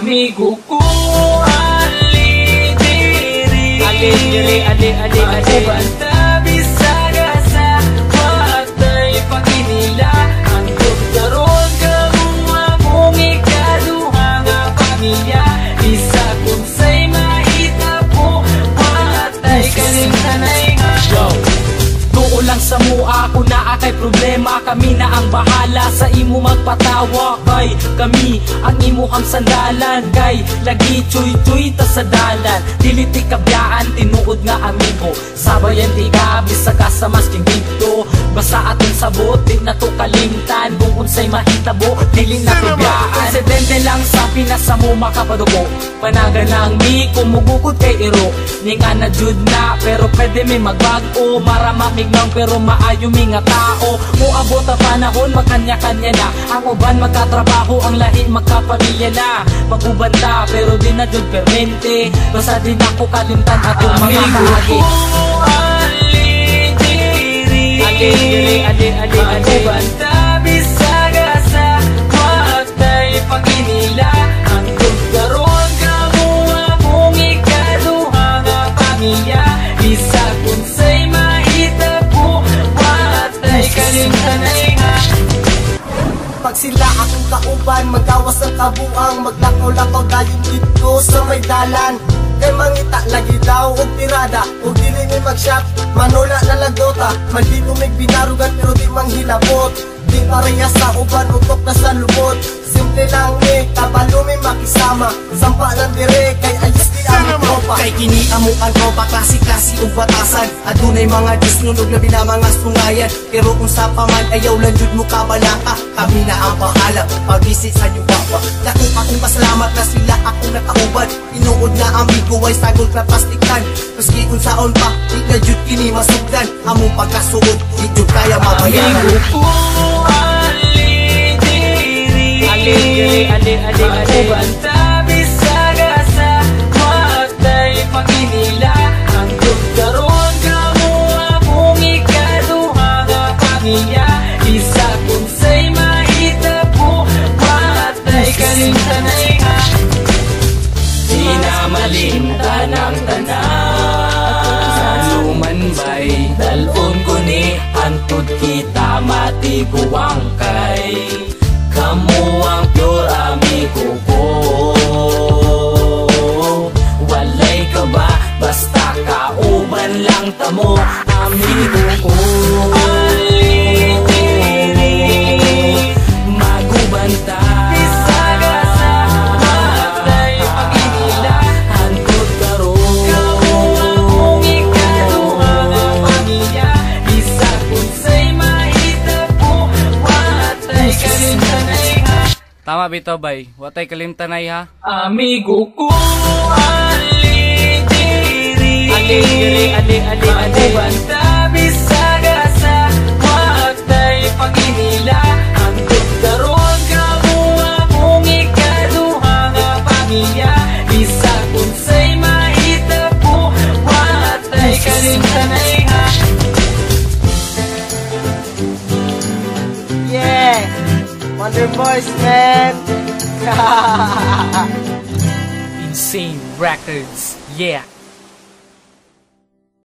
amigo ko. Ali diri, ako banta bisaga sa matay paginila. Ang daron kamong akong ikaduha nga pamilya. Isa kung say mahitabo matay kalimtanay nga. Lang sa mua ako na kay problema. Kami na ang bahala sa imo magpatawa. Kay kami ang imuhang sandalan. Kay lagi chuy-chuy ta sa dalan. Dili ti kabyaan tinuod nga amigo. Sabayan ti gabi sa kasamas king dito. Basta aton sabot di na to kalimtan. Kung unsay mahitabo dili na kabyaan. Insidente lang sa pinasa mo makapadugo. Panagan lang mi kumugukod kay iro. Ninga na jud na pero pwede mi magbago. Maramamig lang pero maayo mi nga tao. Muabot ang panahon magkanya-kanya na. Ang uban magkatrabaho, ang lahi magkapamilya na. Magubanda pero di na jud permente. Basta din ako kalimtan atong mga kahagi. Ako banta bisaga sa matay paginila. Ang tugdaron kamo akong ikaduha nga pamilya. Isa kung say mahitabo matay kalimtanay nga. Pag sila akong kauban, magawas ang kabuang. Maglakaw-lakaw dayon dito sa may dalan. Kay mangita lagi daw og tirada, og dili ni mag-shot. Manula na lagota, maldito may binarugan pero di manghilabot. Di pareha sa uban, utok na sa lubot. Simple lang ni, kabalo may makisama. Sampa lang dire, kay ayos di ang tropa. Kay kini amo ang tropa, klase-klase ug batasan. Adunay mga disnunog na mga sungayan. Pero kung sa paman ayaw lang jud mo kabalaka. Kami na ang bahala, pag-visit sa iyo baba. Dako akong pasalamat na sila akong nakauban. Tinuod na amigo ay sagol na plastikan. Maski kung saon pa, di na jud kini masugdan. Among pagkasuod, di jud kaya mabayaran. Amigo ko, ali diri, ako banta bisaga sa matay paginila. Ang tugdaron kamo akong ikaduha nga pamilya. Isa kung say mahitabo matay kalimtanay nga. Di na malimtan ang tanan. Sumanbay dalon ko ni antud kita matiguang kay. Kamu ang pure amigo ko. Walay ka ba? Basta kauban lang tamo amigo ko. Ali diri, magubanta bisaga sa matay paginila. Ang tugdaron kamo akong ikaduha nga pamilya. Isa kung say mahitabo matay kalimtanay nga. Tama bitaw bay, watay kalimtanay ha. Amigo ko, ali diri, ako banta bisaga sa matay paginila. Ang tugdaron kamo akong ikaduha nga pamilya. Isa kung say mahitabo matay kalimtanay nga. Yeah! Wonder Boys, man! Insane Records, yeah.